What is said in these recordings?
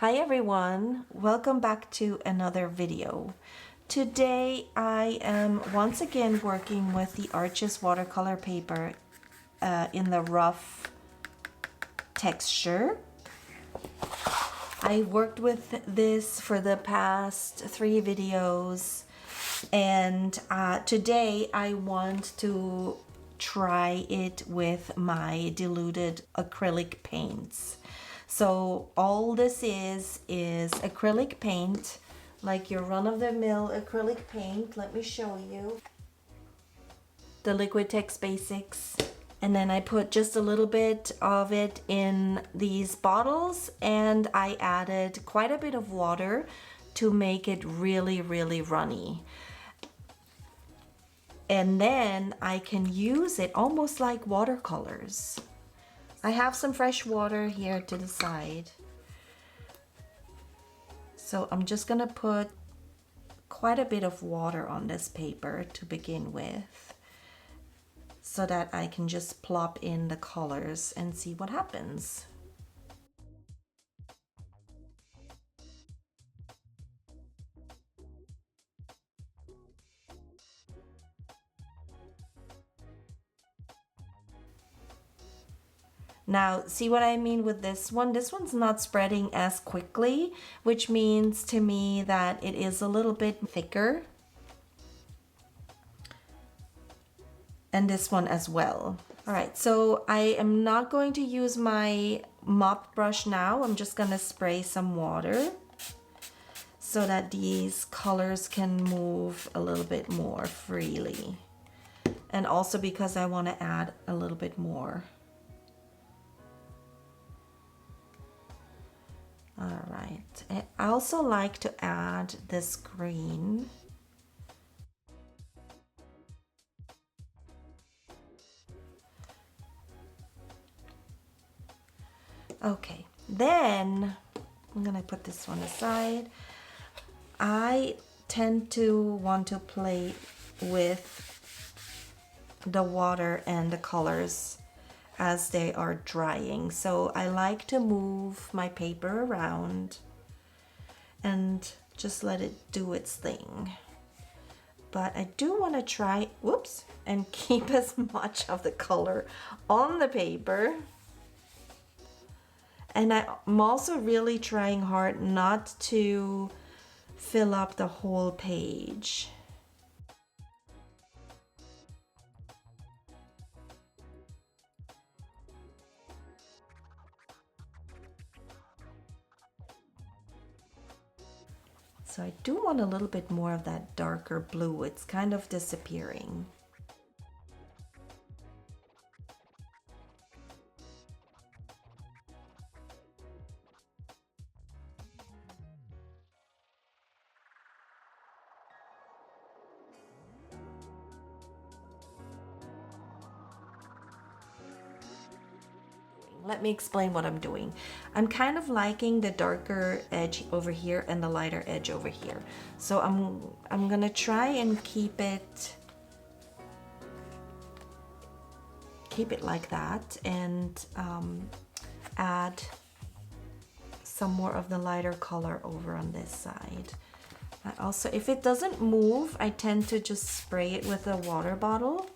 Hi everyone, welcome back to another video. Today I am once again working with the Arches watercolor paper in the rough texture. I worked with this for the past 3 videos and today I want to try it with my diluted acrylic paints. So all this is acrylic paint, like your run-of-the-mill acrylic paint. Let me show you. The Liquitex Basics. And then I put just a little bit of it in these bottles and I added quite a bit of water to make it really runny. And then I can use it almost like watercolors. I have some fresh water here to the side. So I'm just gonna put quite a bit of water on this paper to begin with, so that I can just plop in the colors and see what happens. Now, see what I mean with this one? This one's not spreading as quickly, which means to me that it is a little bit thicker. And this one as well. All right, so I am not going to use my mop brush now. I'm just gonna spray some water so that these colors can move a little bit more freely. And also because I wanna add a little bit more. All right, I also like to add this green. Okay, then I'm gonna put this one aside. I tend to want to play with the water and the colors as they are drying. So I like to move my paper around and just let it do its thing. But I do want to try, whoops, and keep as much of the color on the paper. And I'm also really trying hard not to fill up the whole page. So I do want a little bit more of that darker blue. It's kind of disappearing. Let me explain what I'm doing. I'm kind of liking the darker edge over here and the lighter edge over here. So I'm gonna try and keep it like that and add some more of the lighter color over on this side. I also, if it doesn't move, I tend to just spray it with a water bottle.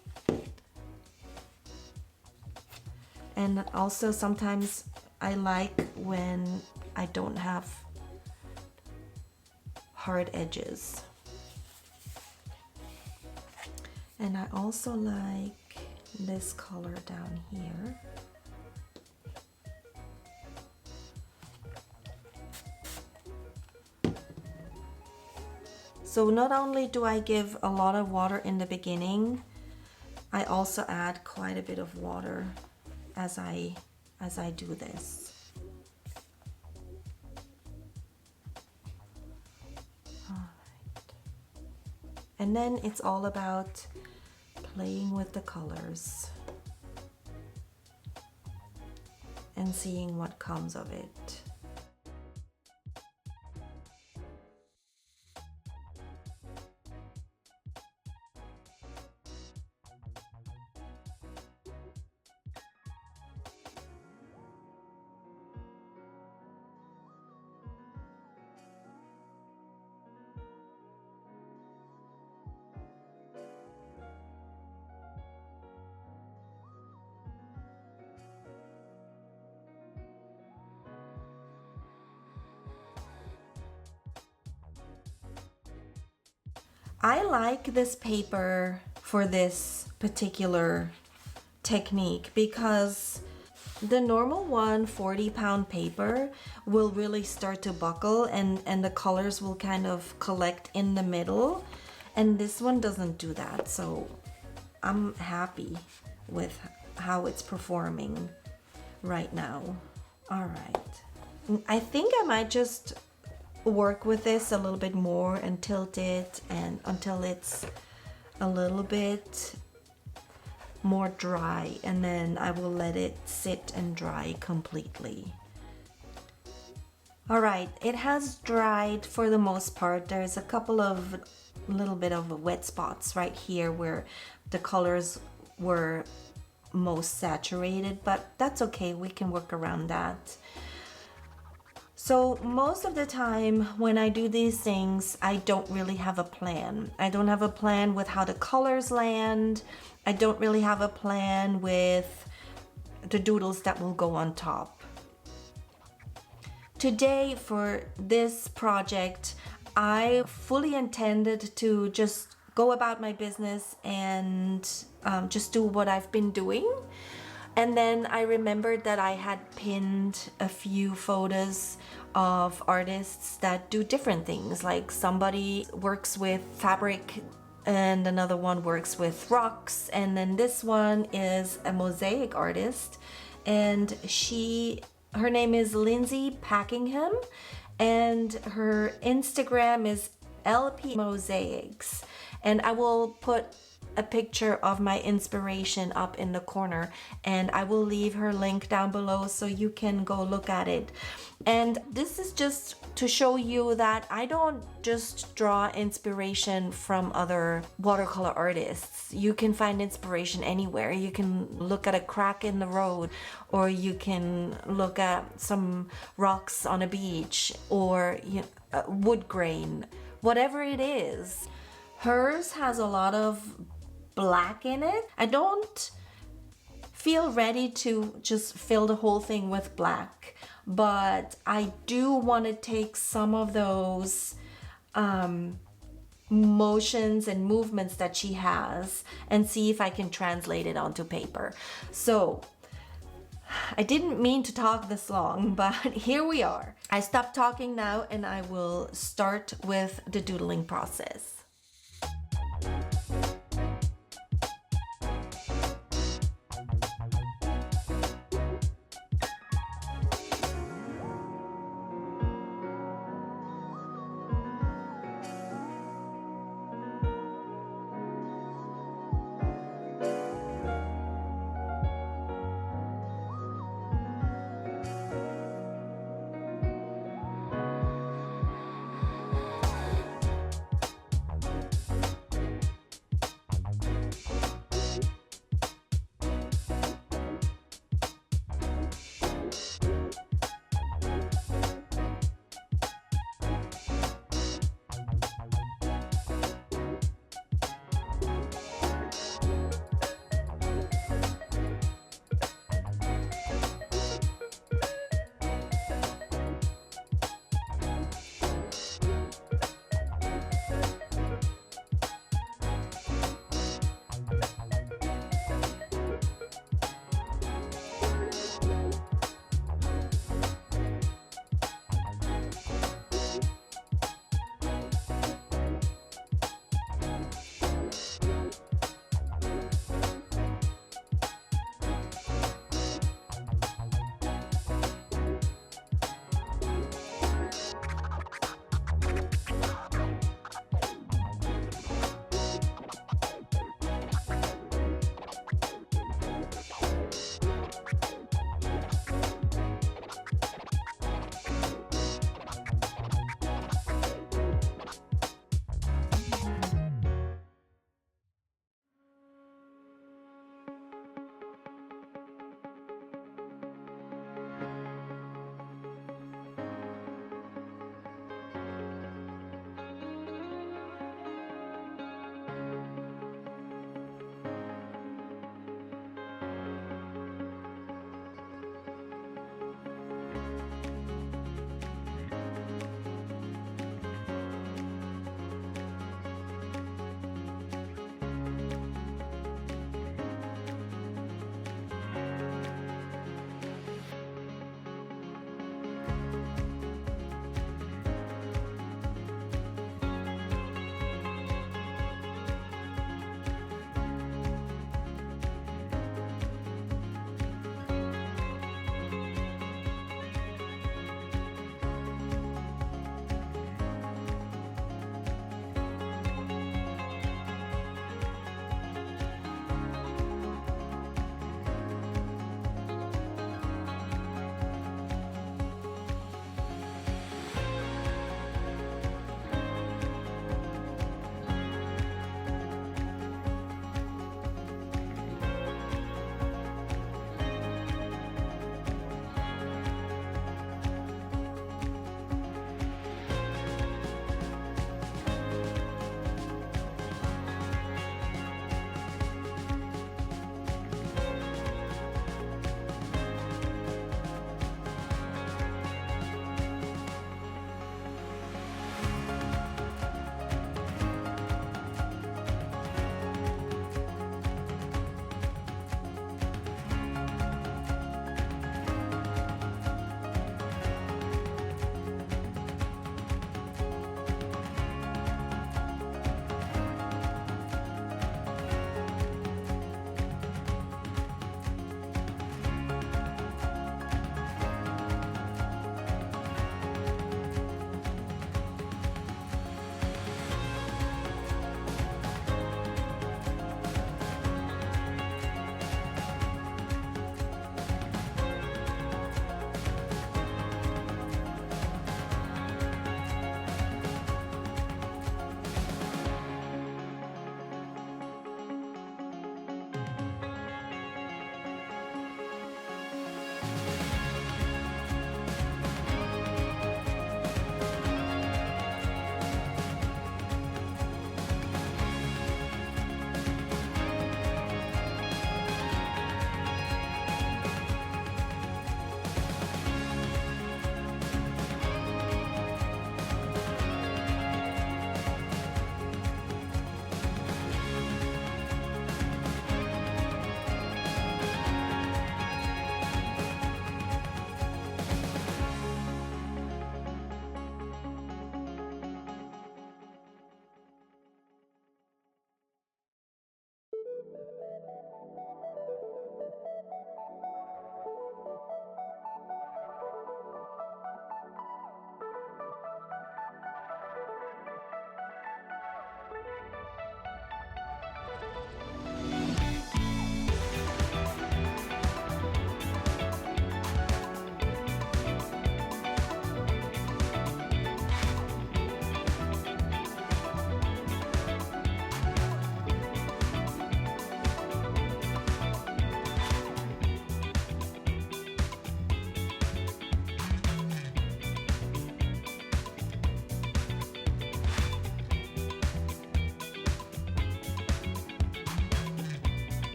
And also sometimes I like when I don't have hard edges. And I also like this color down here. So not only do I give a lot of water in the beginning, I also add quite a bit of water as I do this. All right. And then it's all about playing with the colors and seeing what comes of it. I like this paper for this particular technique because the normal one, 40-pound paper, will really start to buckle and the colors will kind of collect in the middle. And this one doesn't do that. So I'm happy with how it's performing right now. All right. I think I might just work with this a little bit more and tilt it and until it's a little bit more dry, and then I will let it sit and dry completely. All right, it has dried for the most part. There's a couple of little bit of wet spots right here where the colors were most saturated, but that's okay, we can work around that. So most of the time when I do these things, I don't really have a plan. I don't have a plan with how the colors land. I don't really have a plan with the doodles that will go on top. Today for this project, I fully intended to just go about my business and just do what I've been doing. And then I remembered that I had pinned a few photos of artists that do different things. Like somebody works with fabric and another one works with rocks. And then this one is a mosaic artist, and her name is Lindsay Packingham, and her Instagram is LP Mosaics. And I will put a picture of my inspiration up in the corner, and I will leave her link down below so you can go look at it. And this is just to show you that I don't just draw inspiration from other watercolor artists. You can find inspiration anywhere. You can look at a crack in the road, or you can look at some rocks on a beach, or wood grain, whatever it is. Hers has a lot of black in it. I don't feel ready to just fill the whole thing with black, but I do want to take some of those motions and movements that she has and see if I can translate it onto paper. So I didn't mean to talk this long, but here we are. I stop talking now and I will start with the doodling process.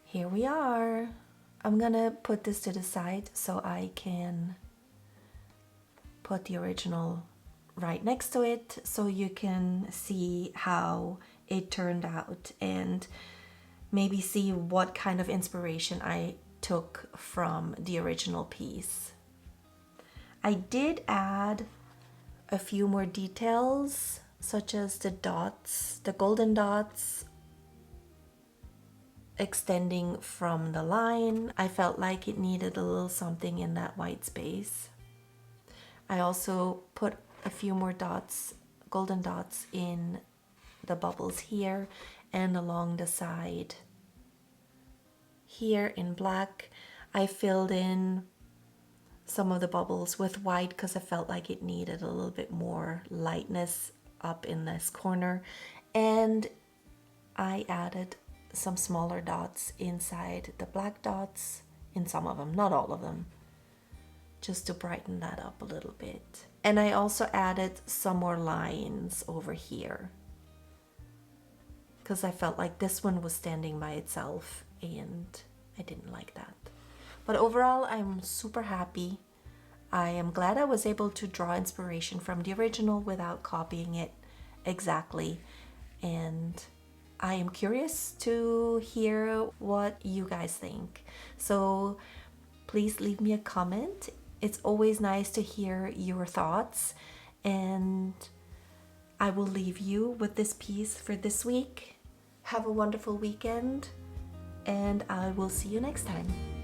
here we are. I'm gonna put this to the side so I can put the original right next to it so you can see how it turned out and maybe see what kind of inspiration I took from the original piece. I did add a few more details, such as the dots, the golden dots extending from the line. I felt like it needed a little something in that white space. I also put a few more dots, golden dots, in the bubbles here and along the side. Here in black, I filled in some of the bubbles with white because I felt like it needed a little bit more lightness up in this corner. And I added some smaller dots inside the black dots, in some of them, not all of them, just to brighten that up a little bit. And I also added some more lines over here because I felt like this one was standing by itself and I didn't like that. But overall, I'm super happy. I am glad I was able to draw inspiration from the original without copying it exactly. And I am curious to hear what you guys think. So please leave me a comment. It's always nice to hear your thoughts. And I will leave you with this piece for this week. Have a wonderful weekend, and I will see you next time.